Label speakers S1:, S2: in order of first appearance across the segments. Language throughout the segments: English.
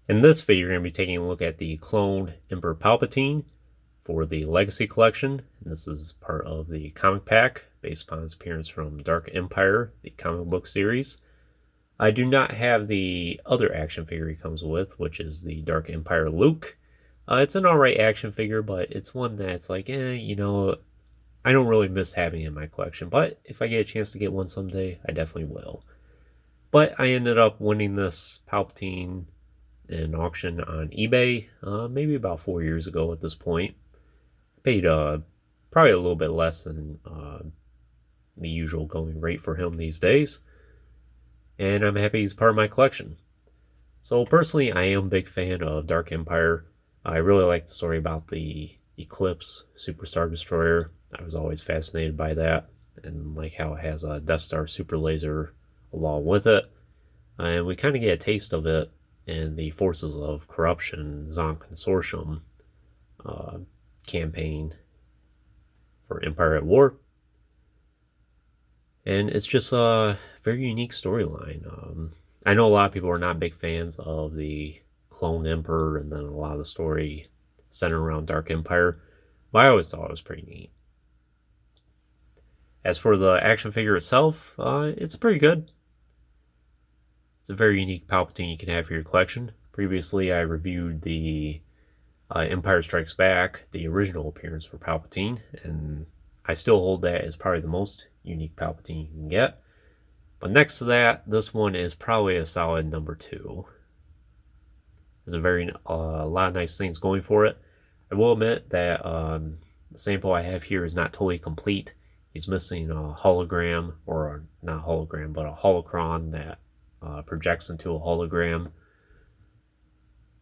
S1: In this video, we're going to be taking a look at the cloned Emperor Palpatine for the Legacy Collection. And this is part of the comic pack based upon his appearance from Dark Empire, the comic book series. I do not have the other action figure he comes with, which is the Dark Empire Luke. It's an alright action figure, but it's one that's like, I don't really miss having it in my collection. But if I get a chance to get one someday, I definitely will. But I ended up winning this Palpatine in an auction on eBay, maybe about 4 years ago at this point. I paid probably a little bit less than the usual going rate for him these days, and I'm happy he's part of my collection. So personally, I am a big fan of Dark Empire. I really like the story about the Eclipse Superstar Destroyer. I was always fascinated by that, and like how it has a Death Star super laser along with it. And we kind of get a taste of it in the Forces of Corruption Zon Consortium campaign for Empire at War. And it's just a very unique storyline. I know a lot of people are not big fans of the clone Emperor and then a lot of the story centered around Dark Empire, but I always thought it was pretty neat. As for the action figure itself, it's pretty good. It's a very unique Palpatine you can have for your collection. Previously, I reviewed the Empire Strikes Back, the original appearance for Palpatine, and I still hold that as probably the most unique Palpatine you can get. But next to that, this one is probably a solid number 2. There's a lot of nice things going for it. I will admit that the sample I have here is not totally complete. He's missing a hologram, or not hologram, but a holocron that projects into a hologram.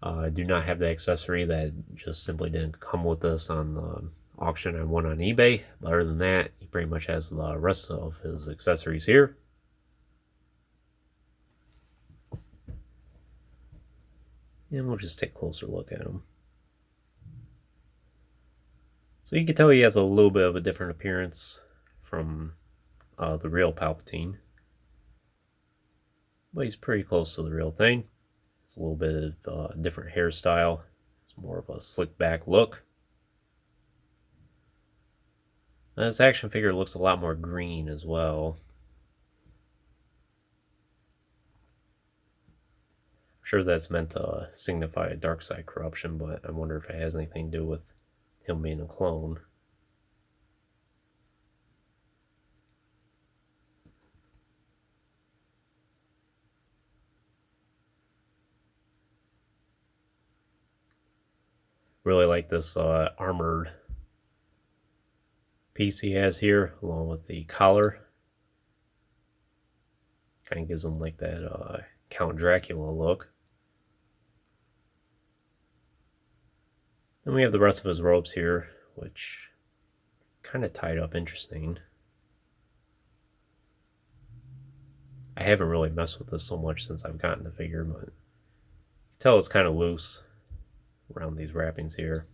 S1: I do not have the accessory that just simply didn't come with this on the auction I won on eBay. But other than that, he pretty much has the rest of his accessories here. And we'll just take a closer look at him. So you can tell he has a little bit of a different appearance from the real Palpatine. But he's pretty close to the real thing. It's a little bit of a different hairstyle. It's more of a slick back look. And this action figure looks a lot more green as well. I'm sure that's meant to signify a dark side corruption, but I wonder if it has anything to do with him being a clone. Really like this armored piece he has here, along with the collar. Kind of gives him like that Count Dracula look. Then we have the rest of his robes here, which kind of tied up interesting. I haven't really messed with this so much since I've gotten the figure, but you can tell it's kind of loose around these wrappings here.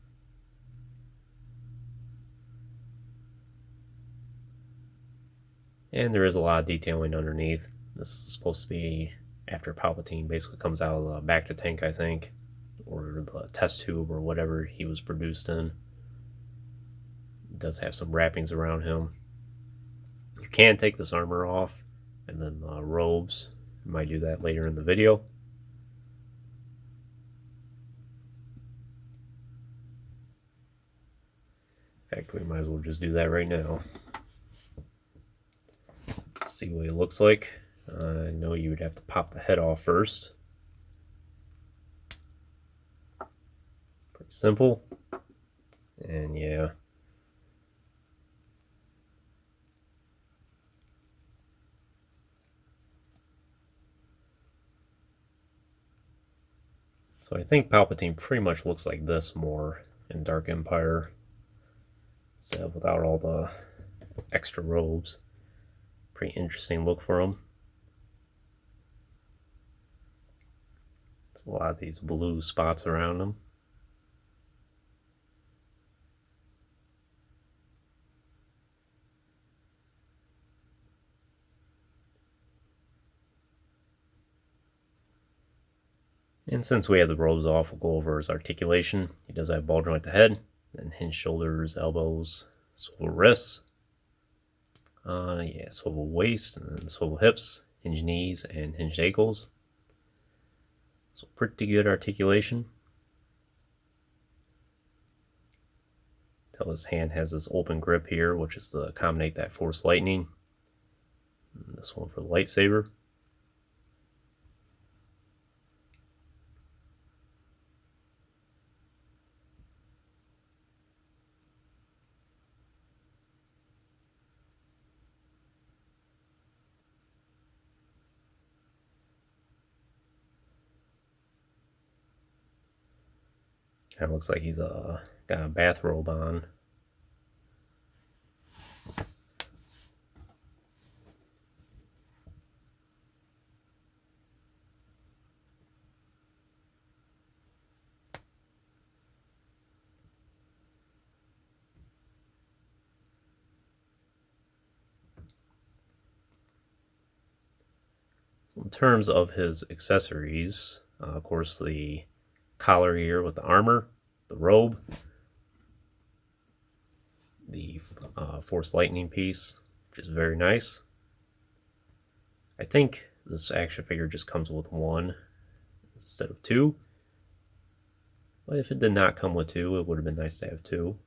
S1: And there is a lot of detailing underneath. This is supposed to be after Palpatine basically comes out of the back to tank, I think, or the test tube or whatever he was produced in. It does have some wrappings around him. You can take this armor off, and then the robes. I might do that later in the video. In fact, we might as well just do that right now. See what he looks like. I know you would have to pop the head off first. Pretty simple. And yeah. So I think Palpatine pretty much looks like this more in Dark Empire. So without all the extra robes. Pretty interesting look for him. There's a lot of these blue spots around him. And since we have the robes off, we'll go over his articulation. He does have ball joint at the head, then hinge shoulders, elbows, swivel wrists, swivel waist, and then swivel hips, hinge knees, and hinged ankles. So pretty good articulation. Till his hand has this open grip here, which is to accommodate that force lightning. And this one for the lightsaber. Kind of looks like he's got a bathrobe on. In terms of his accessories, of course, the collar here with the armor, the robe, the force lightning piece, which is very nice. I think this action figure just comes with one instead of two. But if it did not come with two, it would have been nice to have two.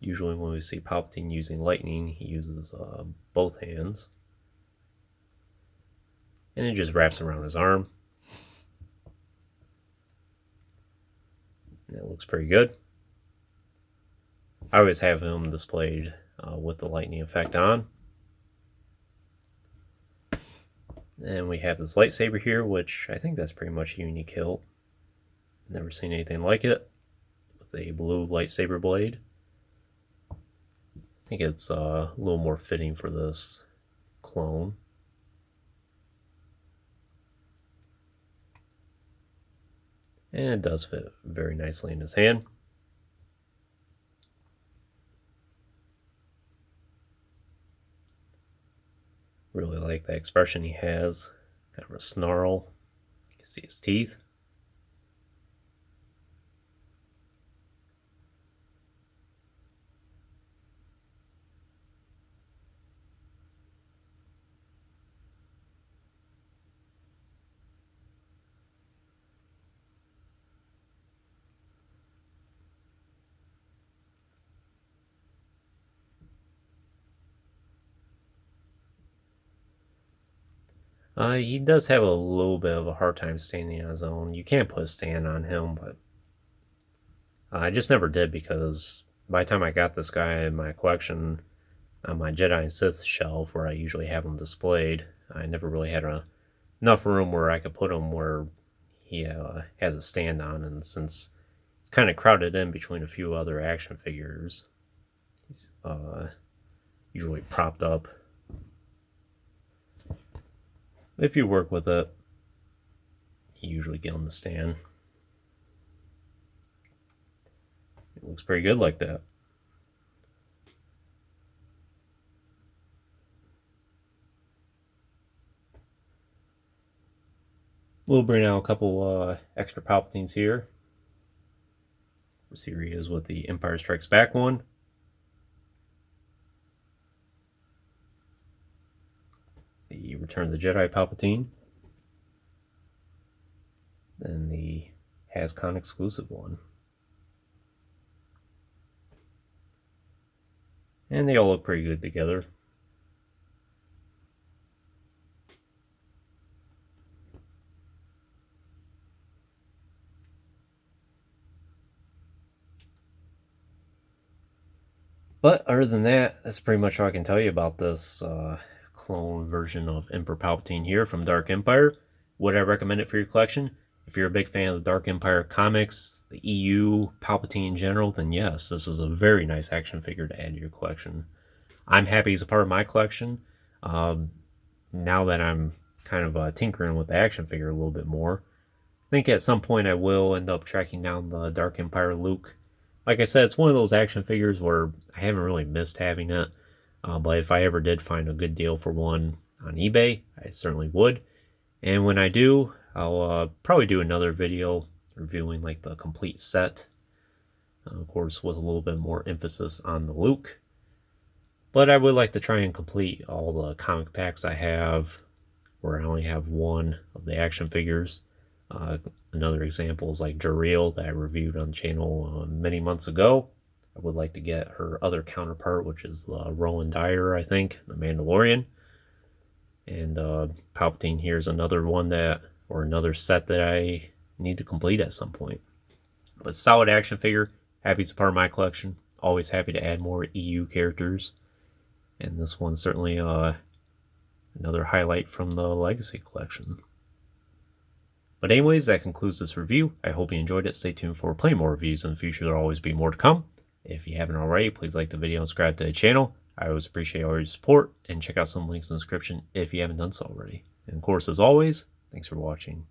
S1: Usually when we see Palpatine using lightning, he uses both hands. And it just wraps around his arm. And it looks pretty good. I always have him displayed with the lightning effect on. And we have this lightsaber here, which I think that's pretty much a unique hilt. Never seen anything like it. With a blue lightsaber blade. I think it's a little more fitting for this clone. And it does fit very nicely in his hand. Really like the expression he has. Kind of a snarl. You can see his teeth. He does have a little bit of a hard time standing on his own. You can't put a stand on him, but I just never did because by the time I got this guy in my collection on my Jedi and Sith shelf where I usually have them displayed, I never really had enough room where I could put him where he has a stand on, and since it's kind of crowded in between a few other action figures, he's usually propped up. If you work with it, you usually get on the stand. It looks pretty good like that. We'll bring out a couple extra Palpatines here. Here he is with the Empire Strikes Back one. The Return of the Jedi Palpatine. Then the Hascon exclusive one. And they all look pretty good together. But other than that, that's pretty much all I can tell you about this clone version of Emperor Palpatine here from Dark Empire. Would I recommend it for your collection? If you're a big fan of the Dark Empire comics, the EU, Palpatine in general, then yes, this is a very nice action figure to add to your collection. I'm happy he's a part of my collection. Now that I'm kind of tinkering with the action figure a little bit more, I think at some point I will end up tracking down the Dark Empire Luke. Like I said, it's one of those action figures where I haven't really missed having it. But if I ever did find a good deal for one on eBay, I certainly would. And when I do, I'll probably do another video reviewing like the complete set, of course with a little bit more emphasis on the Luke. But I would like to try and complete all the comic packs I have, where I only have one of the action figures. Another example is like Jariel that I reviewed on the channel many months ago. I would like to get her other counterpart, which is Roland Dyer, I think, the Mandalorian. And Palpatine here is another one or another set that I need to complete at some point. But solid action figure, happy it's a part of my collection. Always happy to add more EU characters. And this one's certainly another highlight from the Legacy collection. But anyways, that concludes this review. I hope you enjoyed it. Stay tuned for plenty more reviews in the future. There'll always be more to come. If you haven't already, please like the video and subscribe to the channel. I always appreciate all your support, and check out some links in the description if you haven't done so already. And of course, as always, thanks for watching.